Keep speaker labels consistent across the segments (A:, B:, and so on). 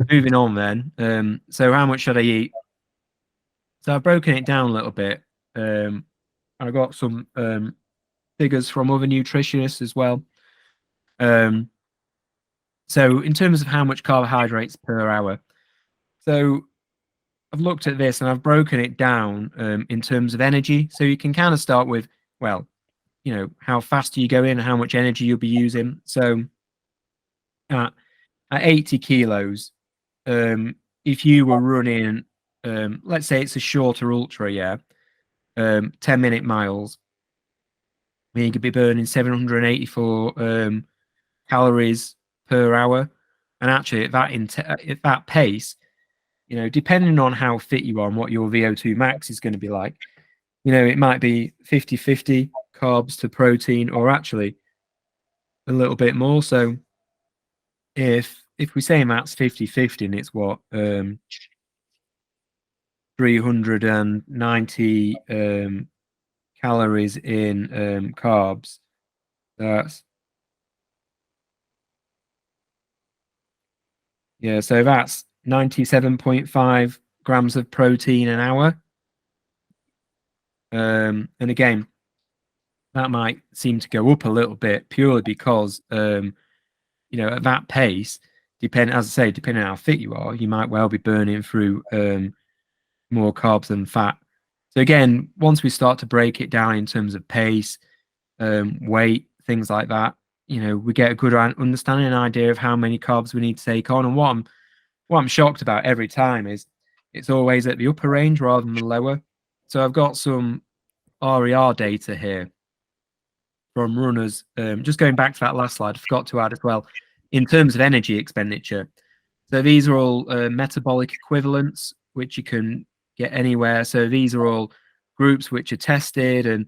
A: moving on then. So how much should I eat? So I've broken it down a little bit. I got some figures from other nutritionists as well. Um, so in terms of how much carbohydrates per hour, so I've looked at this and I've broken it down in terms of energy. So you can kind of start with, well, how fast do you go in, how much energy you'll be using. So at 80 kilos, if you were running, let's say it's a shorter ultra, 10-minute miles, I mean, you could be burning 784 calories per hour. And actually, at that pace, depending on how fit you are and what your VO2 max is going to be like, it might be 50-50 carbs to protein, or actually a little bit more. So if we say that's 50-50, and it's what 390 calories in carbs, that's so that's 97.5 grams of protein an hour. And again, that might seem to go up a little bit purely because at that pace, depending on how fit you are, you might well be burning through more carbs than fat. So again, once we start to break it down in terms of pace, weight, things like that, we get a good understanding and idea of how many carbs we need to take on. And what I'm shocked about every time is it's always at the upper range rather than the lower. So I've got some RER data here from runners. Just going back to that last slide, I forgot to add as well, in terms of energy expenditure. So these are all metabolic equivalents, which you can get anywhere. So these are all groups which are tested and,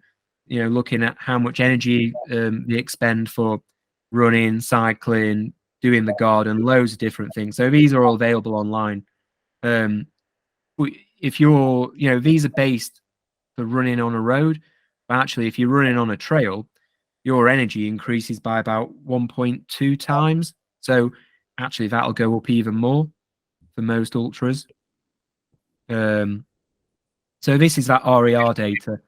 A: looking at how much energy they expend for running, cycling, doing the garden, loads of different things. So these are all available online. If you're, these are based for running on a road, but actually, if you're running on a trail, your energy increases by about 1.2 times. So actually, that'll go up even more for most ultras. So this is that RER data.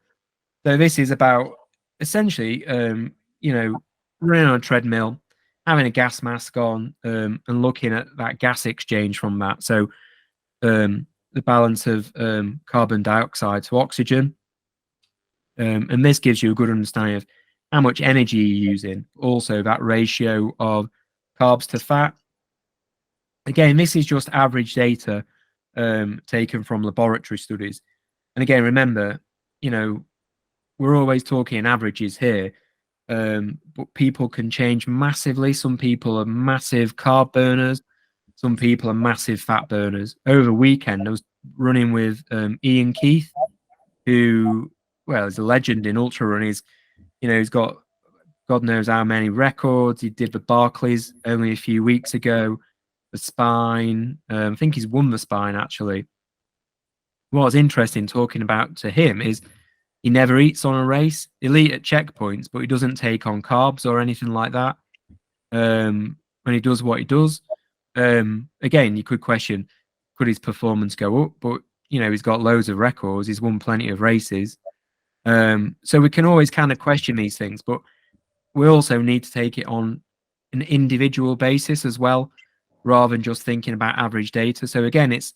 A: So this is about essentially, running on a treadmill, having a gas mask on, and looking at that gas exchange from that. So the balance of carbon dioxide to oxygen. And this gives you a good understanding of how much energy you're using. Also, that ratio of carbs to fat. Again, this is just average data taken from laboratory studies. And again, remember, we're always talking averages here, but people can change massively. Some people are massive carb burners. Some people are massive fat burners. Over the weekend, I was running with Ian Keith, who, well, is a legend in ultra running. He's got God knows how many records. He did the Barclays only a few weeks ago. The spine, I think he's won the spine actually. What was interesting talking about to him is he never eats on a race. Elite at checkpoints, but he doesn't take on carbs or anything like that. When he does what he does, again, you could question, could his performance go up? But he's got loads of records. He's won plenty of races. So we can always kind of question these things, but we also need to take it on an individual basis as well, rather than just thinking about average data. So again, it's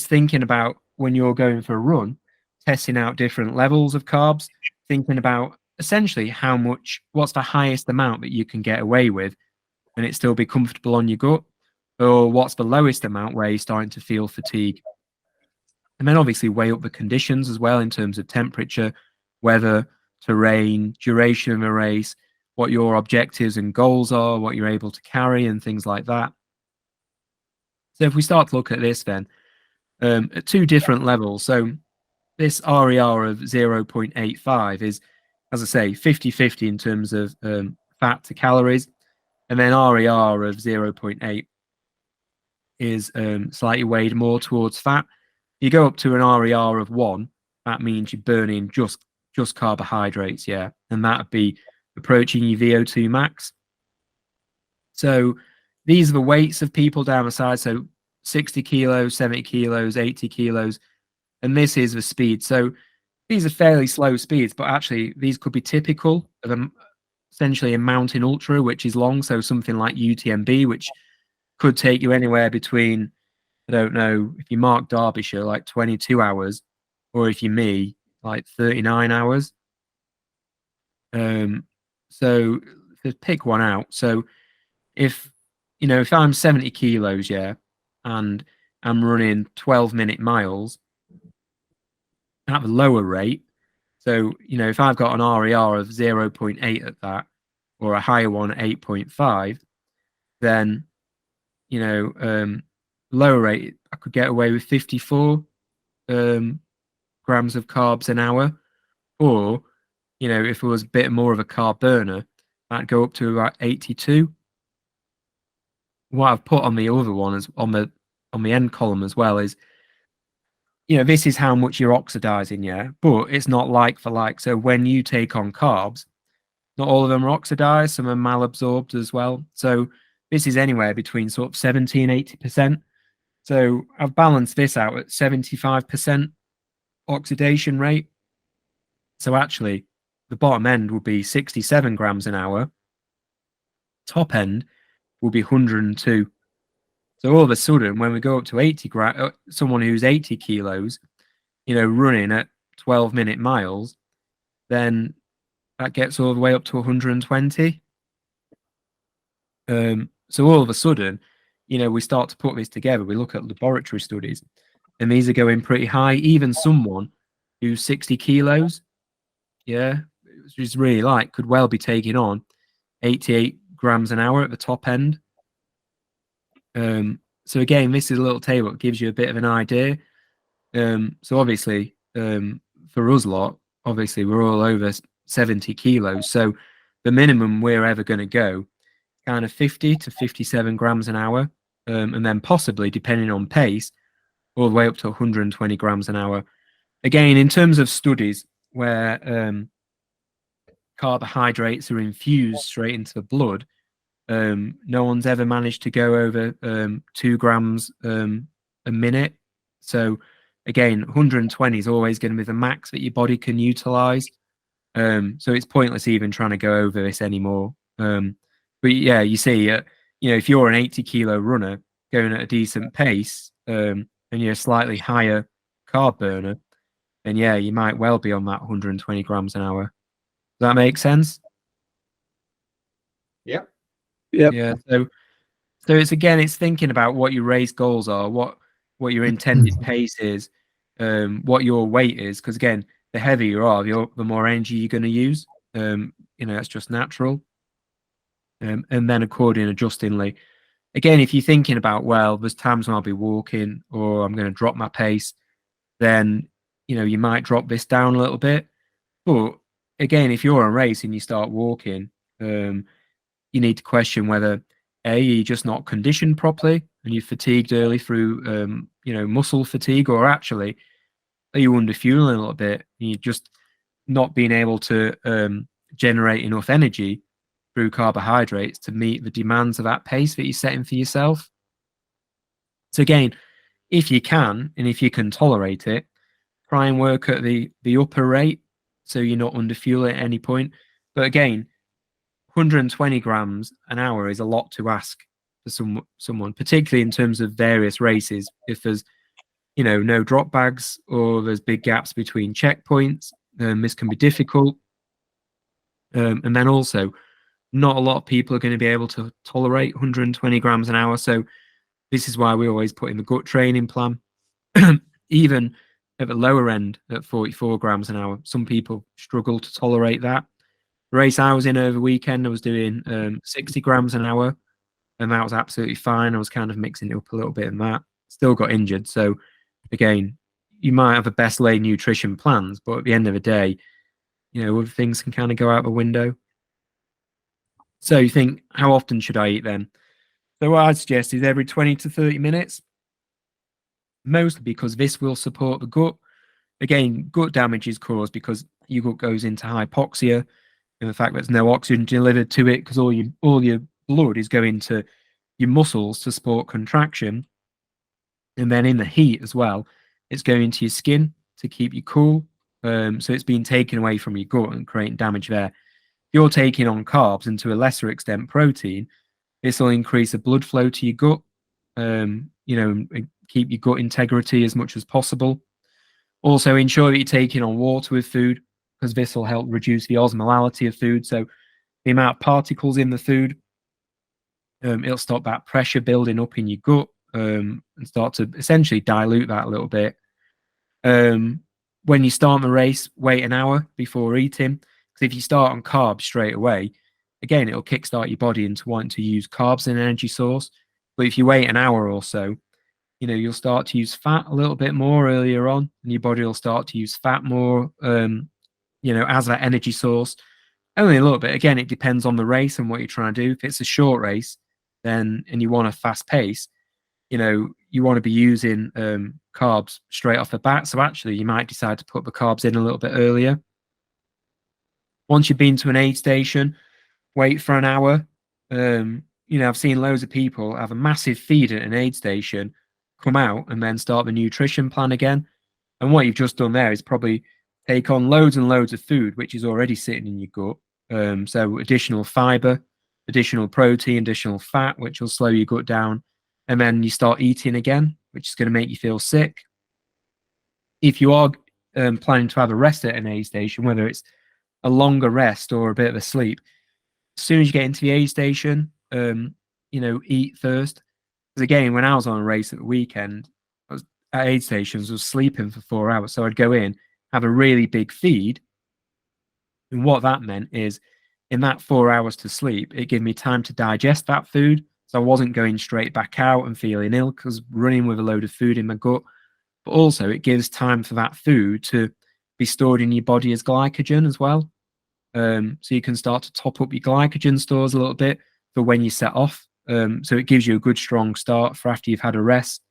A: thinking about when you're going for a run, testing out different levels of carbs, thinking about essentially what's the highest amount that you can get away with and it still be comfortable on your gut, or what's the lowest amount where you're starting to feel fatigue. And then obviously weigh up the conditions as well in terms of temperature, weather, terrain, duration of a race, what your objectives and goals are, what you're able to carry and things like that. So if we start to look at this then, at two different levels. So this RER of 0.85 is, as I say, 50-50 in terms of fat to calories. And then RER of 0.8 is slightly weighed more towards fat. You go up to an RER of 1, that means you're burning just carbohydrates, and that would be approaching your VO2 max. So these are the weights of people down the side. So 60 kilos, 70 kilos, 80 kilos, and this is the speed. So these are fairly slow speeds, but actually these could be typical of essentially a mountain ultra, which is long. So something like UTMB, which could take you anywhere between, I don't know, if you mark Derbyshire, like 22 hours, or if you're me, like 39 hours. So to pick one out. So if if I'm 70 kilos, yeah, and I'm running 12-minute miles at the lower rate. So, if I've got an RER of 0.8 at that, or a higher one at 8.5, then, lower rate, I could get away with 54 grams of carbs an hour. Or, if it was a bit more of a carb burner, I'd go up to about 82. What I've put on the other one is on the end column as well is, this is how much you're oxidizing, yeah, but it's not like for like. So when you take on carbs, not all of them are oxidized, some are malabsorbed as well. So this is anywhere between sort of 70 and 80%. So I've balanced this out at 75% oxidation rate. So actually, the bottom end will be 67 grams an hour. Top end will be 102. So all of a sudden, when we go up to 80 grams, someone who's 80 kilos, running at 12-minute miles, then that gets all the way up to 120. So all of a sudden, we start to put this together. We look at laboratory studies, and these are going pretty high. Even someone who's 60 kilos, yeah, which is really light, could well be taking on 88 grams an hour at the top end. So again, this is a little table that gives you a bit of an idea. So obviously, for us lot, obviously we're all over 70 kilos. So the minimum we're ever going to go, kind of 50 to 57 grams an hour, and then possibly, depending on pace, all the way up to 120 grams an hour. Again, in terms of studies where carbohydrates are infused straight into the blood, no one's ever managed to go over 2 grams a minute. So again, 120 is always going to be the max that your body can utilize. So it's pointless even trying to go over this anymore. But yeah, you see, if you're an 80-kilo runner going at a decent pace, and you're a slightly higher carb burner, then yeah, you might well be on that 120 grams an hour. Does that make sense?
B: Yeah.
A: Yeah. So it's thinking about what your race goals are, what your intended pace is, what your weight is. Because again, the heavier you are, the more energy you're going to use. That's just natural. And then according adjustingly. Again, if you're thinking about, well, there's times when I'll be walking or I'm going to drop my pace, then you might drop this down a little bit. But again, if you're on a race and you start walking, you need to question whether you're just not conditioned properly and you're fatigued early through muscle fatigue, or actually are you under fueling a little bit and you're just not being able to generate enough energy through carbohydrates to meet the demands of that pace that you're setting for yourself. So again, if you can and if you can tolerate it, try and work at the upper rate so you're not under fuel at any point. But again, 120 grams an hour is a lot to ask for someone, particularly in terms of various races. If there's no drop bags or there's big gaps between checkpoints, this can be difficult. And then also, not a lot of people are going to be able to tolerate 120 grams an hour. So this is why we always put in the gut training plan. Even at the lower end at 44 grams an hour, some people struggle to tolerate that. The race I was in over the weekend, I was doing 60 grams an hour, and that was absolutely fine. I was kind of mixing it up a little bit in that. Still got injured. So again, you might have the best laid nutrition plans, but at the end of the day, other things can kind of go out the window. So you think, how often should I eat then? So what I'd suggest is every 20 to 30 minutes, mostly because this will support the gut. Again, gut damage is caused because your gut goes into hypoxia, and the fact that there's no oxygen delivered to it because all your blood is going to your muscles to support contraction. And then in the heat as well, it's going into your skin to keep you cool. So it's being taken away from your gut and creating damage there. If you're taking on carbs and to a lesser extent protein, this will increase the blood flow to your gut, and keep your gut integrity as much as possible. Also, ensure that you're taking on water with food because this will help reduce the osmolality of food. So the amount of particles in the food, it'll stop that pressure building up in your gut, and start to essentially dilute that a little bit. When you start the race, wait an hour before eating, because if you start on carbs straight away, again, it'll kickstart your body into wanting to use carbs as an energy source. But if you wait an hour or so, you'll start to use fat a little bit more earlier on, and your body will start to use fat more, as that energy source. Only a little bit. Again, it depends on the race and what you're trying to do. If it's a short race, and you want a fast pace, you want to be using carbs straight off the bat. So actually, you might decide to put the carbs in a little bit earlier. Once you've been to an aid station, wait for an hour. I've seen loads of people have a massive feed at an aid station, come out and then start the nutrition plan again. And what you've just done there is probably take on loads and loads of food, which is already sitting in your gut. So additional fiber, additional protein, additional fat, which will slow your gut down. And then you start eating again, which is going to make you feel sick. If you are planning to have a rest at an aid station, whether it's a longer rest or a bit of a sleep, as soon as you get into the aid station, eat first. Because again, when I was on a race at the weekend, I was at aid stations, I was sleeping for 4 hours. So I'd go in, have a really big feed. And what that meant is in that 4 hours to sleep, it gave me time to digest that food. So I wasn't going straight back out and feeling ill because running with a load of food in my gut. But also it gives time for that food to be stored in your body as glycogen as well. So you can start to top up your glycogen stores a little bit for when you set off. So it gives you a good strong start for after you've had a rest.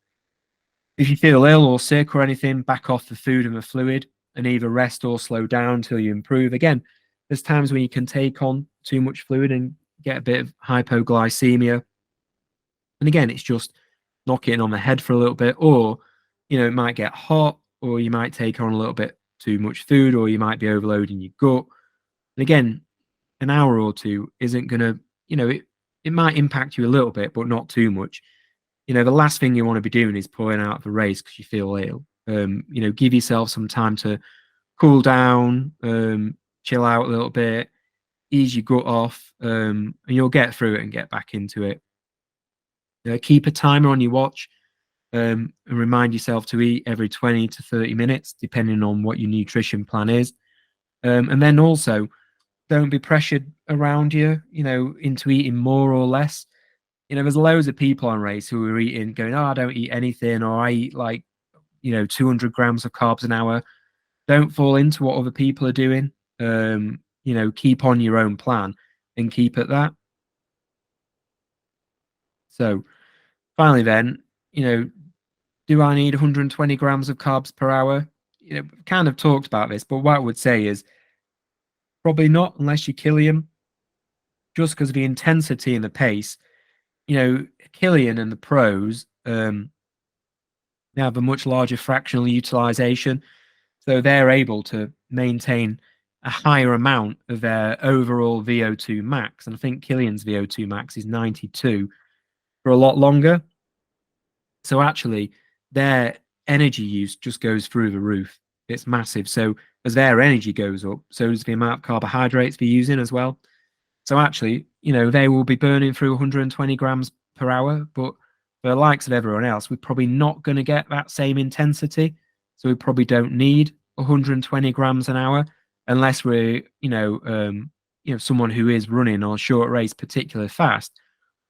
A: If you feel ill or sick or anything, back off the food and the fluid and either rest or slow down until you improve. Again, there's times when you can take on too much fluid and get a bit of hypoglycemia. And again, it's just knock it on the head for a little bit, or, it might get hot, or you might take on a little bit too much food, or you might be overloading your gut. And again, an hour or two isn't going to, it might impact you a little bit, but not too much. The last thing you want to be doing is pulling out of the race because you feel ill. Give yourself some time to cool down, chill out a little bit, ease your gut off, and you'll get through it and get back into it. Keep a timer on your watch, and remind yourself to eat every 20 to 30 minutes, depending on what your nutrition plan is. And then also, don't be pressured around you, into eating more or less. There's loads of people on race who are eating, going, oh, I don't eat anything, or I eat 200 grams of carbs an hour. Don't fall into what other people are doing. Keep on your own plan and keep at that. So finally then, do I need 120 grams of carbs per hour? Kind of talked about this, but what I would say is probably not unless you're Kilian, just because of the intensity and the pace. Kilian and the pros, they have a much larger fractional utilization. So they're able to maintain a higher amount of their overall VO2 max. And I think Kilian's VO2 max is 92 for a lot longer. So actually, their energy use just goes through the roof. It's massive. So as their energy goes up, so does the amount of carbohydrates they're using as well. So actually, they will be burning through 120 grams per hour. But for the likes of everyone else, we're probably not going to get that same intensity. So we probably don't need 120 grams an hour unless we're, someone who is running on a short race particularly fast,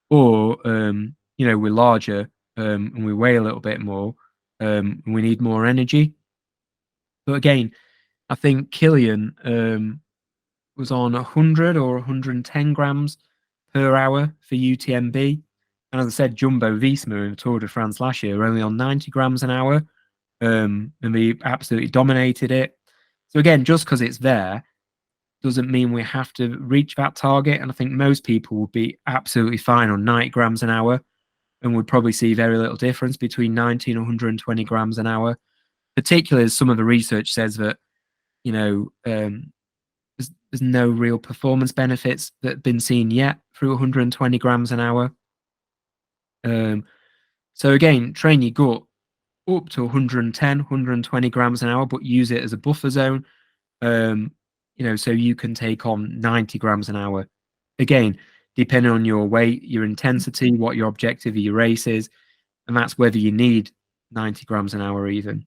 A: or, we're larger, and we weigh a little bit more, and we need more energy. But again, I think Kilian was on 100 or 110 grams per hour for UTMB. And as I said, Jumbo Visma in the Tour de France last year were only on 90 grams an hour, and they absolutely dominated it. So again, just because it's there doesn't mean we have to reach that target. And I think most people will be absolutely fine on 90 grams an hour. and would probably see very little difference between 90 and 120 grams an hour. Particularly as some of the research says that, you know, there's no real performance benefits that have been seen yet through 120 grams an hour. So again, train your gut up to 110, 120 grams an hour, but use it as a buffer zone, you know, so you can take on 90 grams an hour. Again, depending on your weight, your intensity, what your objective of your race is, and that's whether you need 90 grams an hour even.